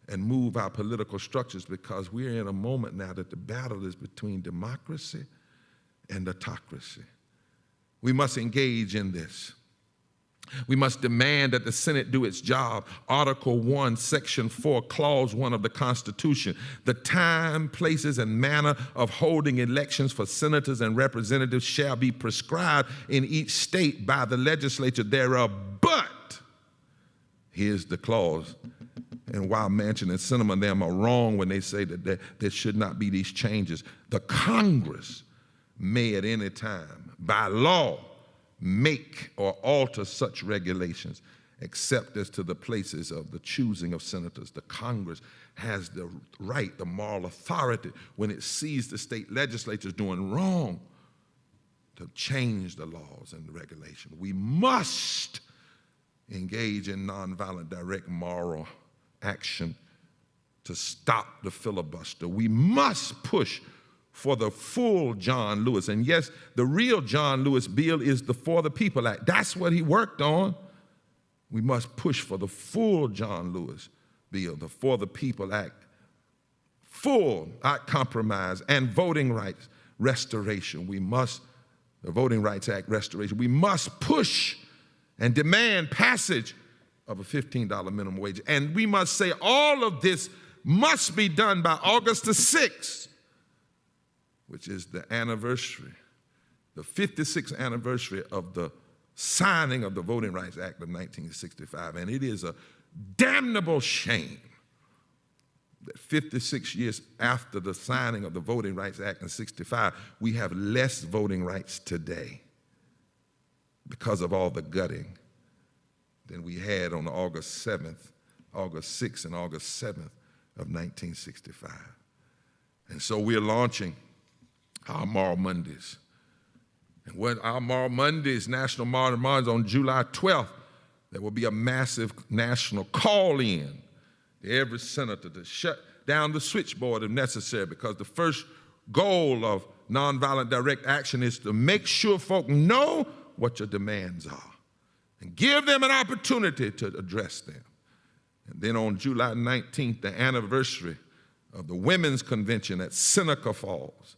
and move our political structures, because we're in a moment now that the battle is between democracy and autocracy. We must engage in this. We must demand that the Senate do its job. Article 1, Section 4, Clause 1 of the Constitution. The time, places, and manner of holding elections for senators and representatives shall be prescribed in each state by the legislature thereof. But, here's the clause, and while Manchin and Sinema and them are wrong when they say that there should not be these changes, the Congress may at any time, by law, make or alter such regulations, except as to the places of the choosing of senators. The Congress has the right, the moral authority, when it sees the state legislatures doing wrong, to change the laws and the regulation. We must engage in nonviolent, direct moral action to stop the filibuster. We must push for the full John Lewis. And yes, the real John Lewis bill is the For the People Act. That's what he worked on. We must push for the full John Lewis bill, the For the People Act, full compromise, and voting rights restoration. The Voting Rights Act restoration. We must push and demand passage of a $15 minimum wage. And we must say all of this must be done by August the 6th, which is the anniversary, the 56th anniversary of the signing of the Voting Rights Act of 1965. And it is a damnable shame that 56 years after the signing of the Voting Rights Act in 65, we have less voting rights today because of all the gutting than we had on August 6th and August 7th of 1965. And so we're launching our Moral Mondays. And when our Moral Mondays, National Moral Mondays on July 12th, there will be a massive national call-in to every senator to shut down the switchboard if necessary, because the first goal of nonviolent direct action is to make sure folk know what your demands are and give them an opportunity to address them. And then on July 19th, the anniversary of the Women's Convention at Seneca Falls,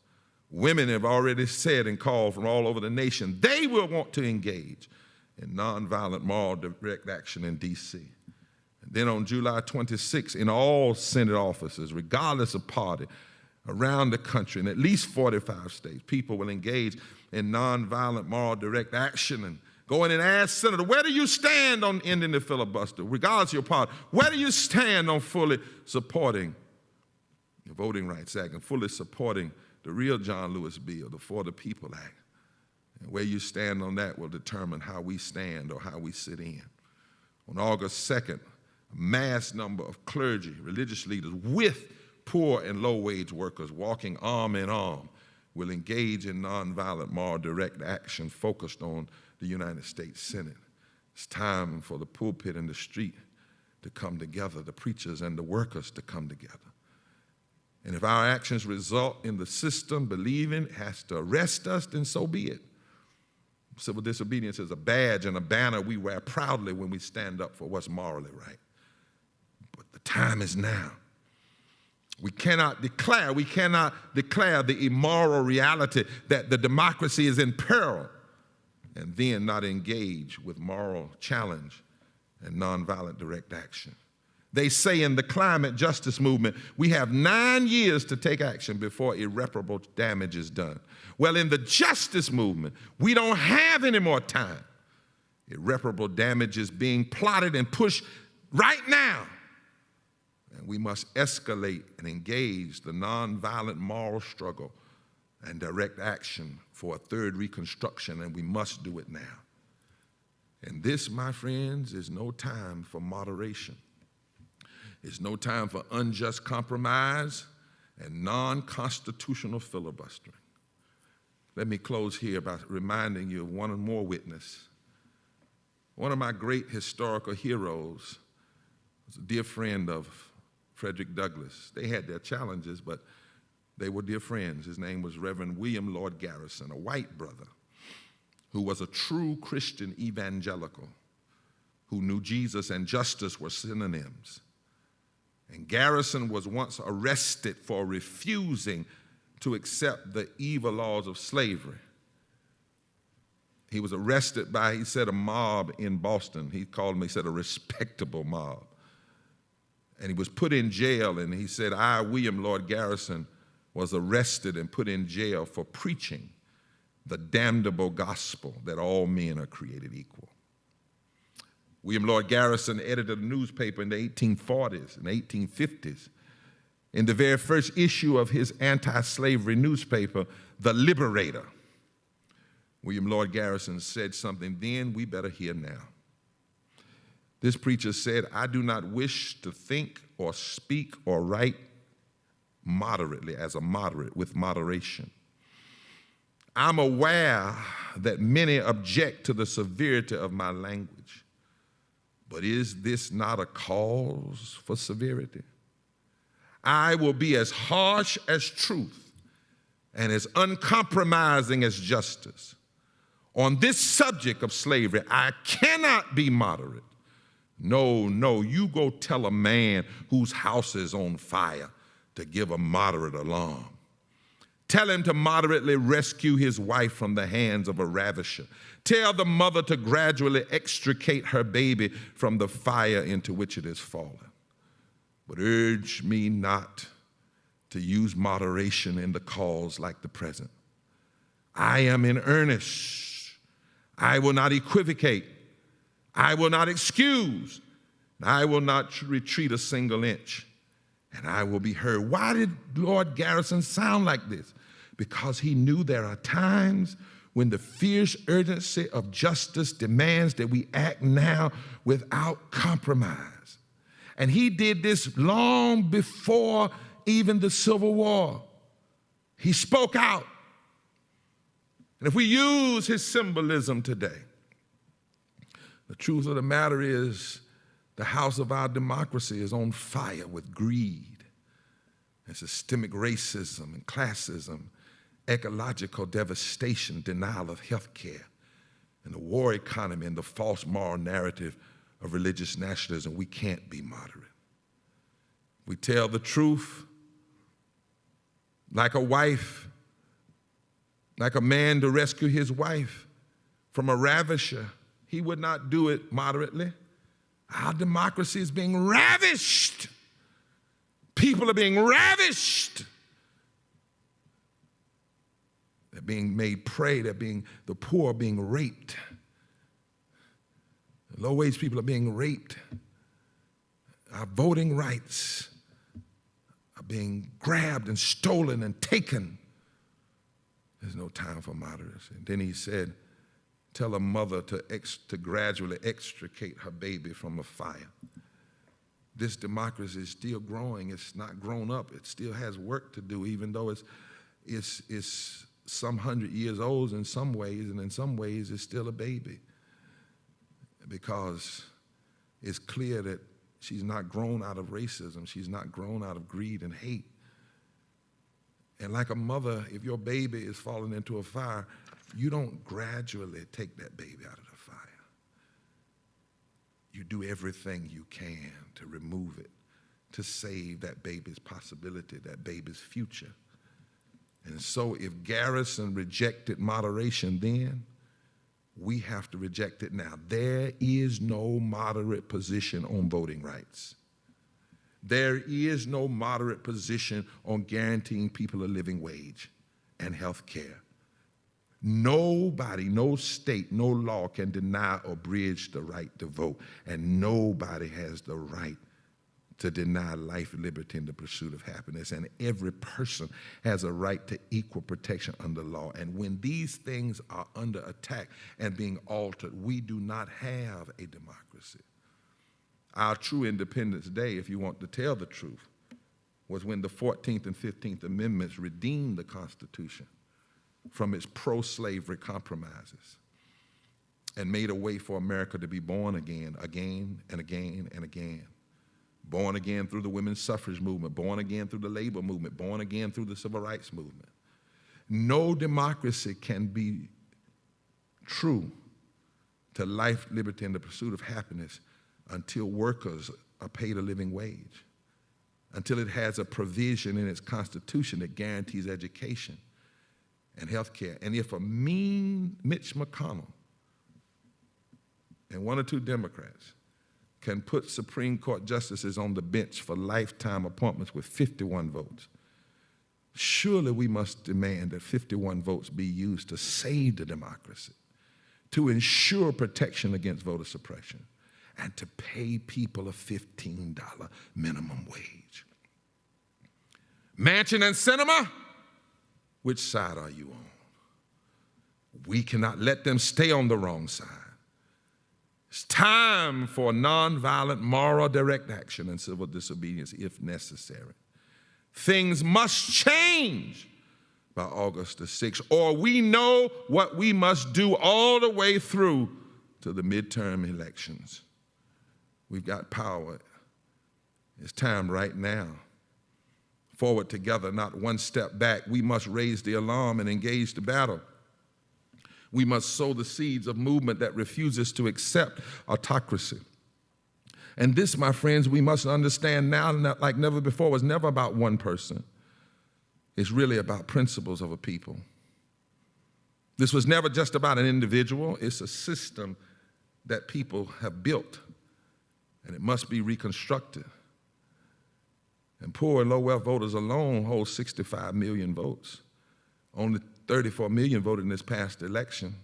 women have already said and called from all over the nation they will want to engage in nonviolent moral direct action in D.C. And then on July 26th, in all Senate offices, regardless of party, around the country in at least 45 states, people will engage in nonviolent moral direct action and go in and ask Senator, where do you stand on ending the filibuster, regardless of your party? Where do you stand on fully supporting the Voting Rights Act and fully supporting the real John Lewis bill, the For the People Act? And where you stand on that will determine how we stand or how we sit in. On August 2nd, a mass number of clergy, religious leaders with poor and low-wage workers walking arm in arm will engage in nonviolent moral direct action focused on the United States Senate. It's time for the pulpit and the street to come together, the preachers and the workers to come together. And if our actions result in the system believing it has to arrest us, then so be it. Civil disobedience is a badge and a banner we wear proudly when we stand up for what's morally right. But the time is now. We cannot declare the immoral reality that the democracy is in peril and then not engage with moral challenge and nonviolent direct action. They say in the climate justice movement, we have 9 years to take action before irreparable damage is done. Well, in the justice movement, we don't have any more time. Irreparable damage is being plotted and pushed right now. And we must escalate and engage the nonviolent moral struggle and direct action for a third Reconstruction, and we must do it now. And this, my friends, is no time for moderation. It's no time for unjust compromise and non-constitutional filibustering. Let me close here by reminding you of one more witness. One of my great historical heroes was a dear friend of Frederick Douglass. They had their challenges, but they were dear friends. His name was Reverend William Lloyd Garrison, a white brother who was a true Christian evangelical who knew Jesus and justice were synonyms. And Garrison was once arrested for refusing to accept the evil laws of slavery. He was arrested by, he said, a mob in Boston. He called them, he said, a respectable mob. And he was put in jail, and he said, I, William Lloyd Garrison, was arrested and put in jail for preaching the damnable gospel that all men are created equal. William Lloyd Garrison edited a newspaper in the 1840s and 1850s. In the very first issue of his anti-slavery newspaper, The Liberator, William Lloyd Garrison said something then we better hear now. This preacher said, I do not wish to think or speak or write moderately, as a moderate, with moderation. I'm aware that many object to the severity of my language. But is this not a cause for severity? I will be as harsh as truth and as uncompromising as justice. On this subject of slavery, I cannot be moderate. No, you go tell a man whose house is on fire to give a moderate alarm. Tell him to moderately rescue his wife from the hands of a ravisher. Tell the mother to gradually extricate her baby from the fire into which it has fallen. But urge me not to use moderation in the cause like the present. I am in earnest. I will not equivocate. I will not excuse. I will not retreat a single inch. And I will be heard. Why did Lord Garrison sound like this? Because he knew there are times when the fierce urgency of justice demands that we act now without compromise. And he did this long before even the Civil War. He spoke out. And if we use his symbolism today, the truth of the matter is the house of our democracy is on fire with greed and systemic racism and classism, ecological devastation, denial of health care, and the war economy and the false moral narrative of religious nationalism. We can't be moderate. We tell the truth like a wife, like a man to rescue his wife from a ravisher. He would not do it moderately. Our democracy is being ravished. People are being ravished They're being made prey. The poor are being raped. Low-wage people are being raped. Our voting rights are being grabbed and stolen and taken. There's no time for moderacy. And then he said, tell a mother to gradually extricate her baby from a fire. This democracy is still growing. It's not grown up. It still has work to do, even though it's some 100 years old in some ways, and in some ways it's still a baby. Because it's clear that she's not grown out of racism. She's not grown out of greed and hate. And like a mother, if your baby is falling into a fire, you don't gradually take that baby out of the fire. You do everything you can to remove it, to save that baby's possibility, that baby's future. And so if Garrison rejected moderation then, we have to reject it now. There is no moderate position on voting rights. There is no moderate position on guaranteeing people a living wage and health care. Nobody, no state, no law can deny or bridge the right to vote, and nobody has the right to deny life, liberty, and the pursuit of happiness. And every person has a right to equal protection under law. And when these things are under attack and being altered, we do not have a democracy. Our true Independence Day, if you want to tell the truth, was when the 14th and 15th Amendments redeemed the Constitution from its pro-slavery compromises and made a way for America to be born again, again and again and again. Born again through the women's suffrage movement, born again through the labor movement, born again through the civil rights movement. No democracy can be true to life, liberty, and the pursuit of happiness until workers are paid a living wage, until it has a provision in its Constitution that guarantees education and health care. And if a mean Mitch McConnell and one or two Democrats can put Supreme Court justices on the bench for lifetime appointments with 51 votes, surely we must demand that 51 votes be used to save the democracy, to ensure protection against voter suppression, and to pay people a $15 minimum wage. Manchin and Sinema, which side are you on? We cannot let them stay on the wrong side. It's time for nonviolent moral direct action and civil disobedience if necessary. Things must change by August the 6th, or we know what we must do all the way through to the midterm elections. We've got power. It's time right now. Forward together, not one step back. We must raise the alarm and engage the battle. We must sow the seeds of movement that refuses to accept autocracy. And this, my friends, we must understand now like never before, was never about one person. It's really about principles of a people. This was never just about an individual. It's a system that people have built, and it must be reconstructed. And poor and low-wealth voters alone hold 65 million votes. Only 34 million voted in this past election.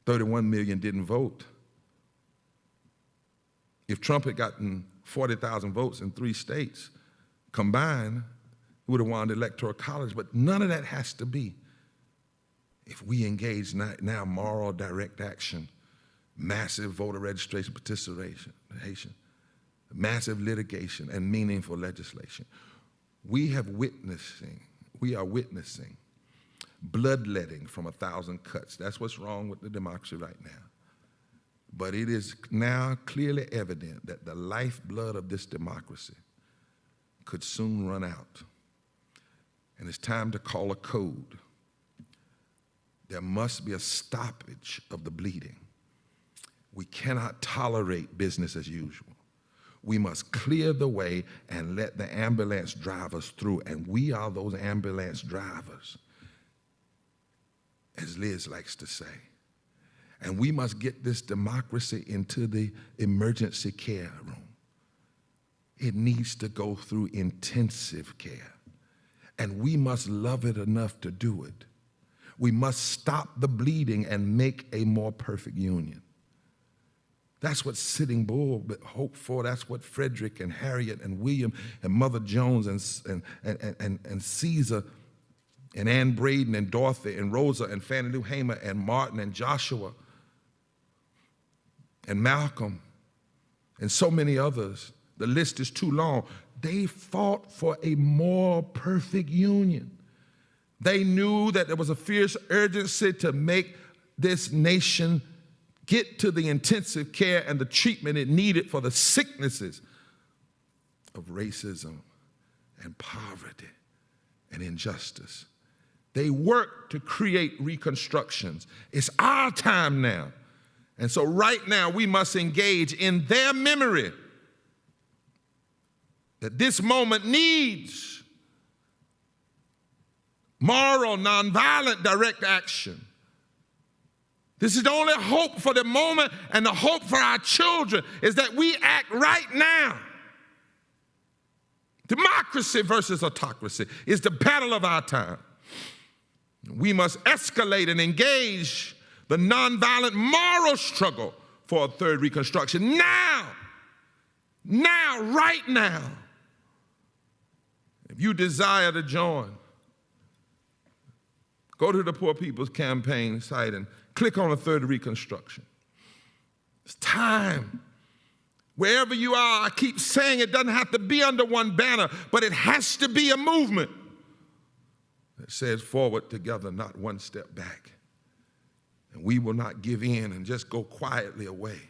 31 million didn't vote. If Trump had gotten 40,000 votes in 3 states combined, he would have won the Electoral College, but none of that has to be. If we engage now moral direct action, massive voter registration participation, massive litigation, and meaningful legislation, we are witnessing bloodletting from 1,000 cuts. That's what's wrong with the democracy right now. But it is now clearly evident that the lifeblood of this democracy could soon run out. And it's time to call a code. There must be a stoppage of the bleeding. We cannot tolerate business as usual. We must clear the way and let the ambulance drive us through. And we are those ambulance drivers, as Liz likes to say. And we must get this democracy into the emergency care room. It needs to go through intensive care. And we must love it enough to do it. We must stop the bleeding and make a more perfect union. That's what Sitting Bull hoped for. That's what Frederick and Harriet and William and Mother Jones and Caesar and Ann Braden and Dorothy and Rosa and Fannie Lou Hamer and Martin and Joshua and Malcolm and so many others. The list is too long. They fought for a more perfect union. They knew that there was a fierce urgency to make this nation get to the intensive care and the treatment it needed for the sicknesses of racism and poverty and injustice. They worked to create reconstructions. It's our time now. And so right now we must engage in their memory that this moment needs moral, nonviolent, direct action. This is the only hope for the moment, and the hope for our children is that we act right now. Democracy versus autocracy is the battle of our time. We must escalate and engage the nonviolent moral struggle for a third Reconstruction now, right now. If you desire to join, go to the Poor People's Campaign site and click on a third Reconstruction. It's time. Wherever you are, I keep saying it doesn't have to be under one banner, but it has to be a movement that says forward together, not one step back. And we will not give in and just go quietly away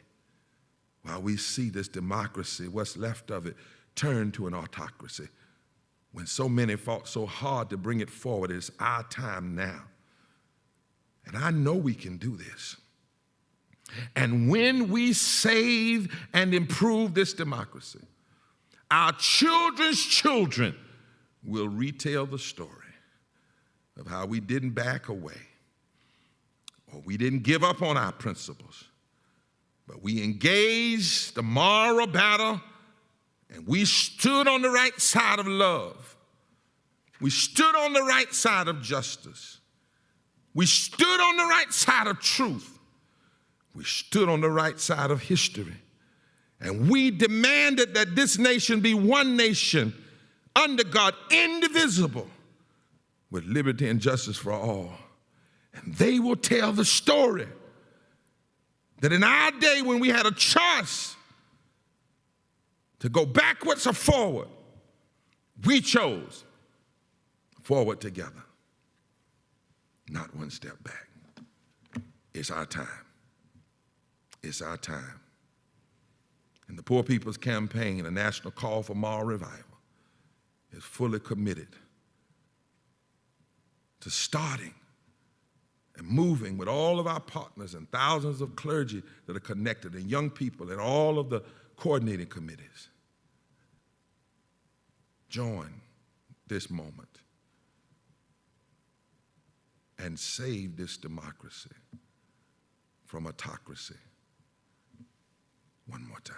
while we see this democracy, what's left of it, turn to an autocracy. When so many fought so hard to bring it forward, it's our time now. And I know we can do this. And when we save and improve this democracy, our children's children will retell the story of how we didn't back away, or we didn't give up on our principles, but we engaged the moral battle, and we stood on the right side of love. We stood on the right side of justice. We stood on the right side of truth. We stood on the right side of history. And we demanded that this nation be one nation under God, indivisible, with liberty and justice for all. And they will tell the story that in our day when we had a choice to go backwards or forward, we chose forward together, not one step back. It's our time. It's our time. And the Poor People's Campaign, a national call for moral revival, is fully committed to starting and moving with all of our partners and thousands of clergy that are connected and young people and all of the coordinating committees. Join this moment and save this democracy from autocracy. One more time.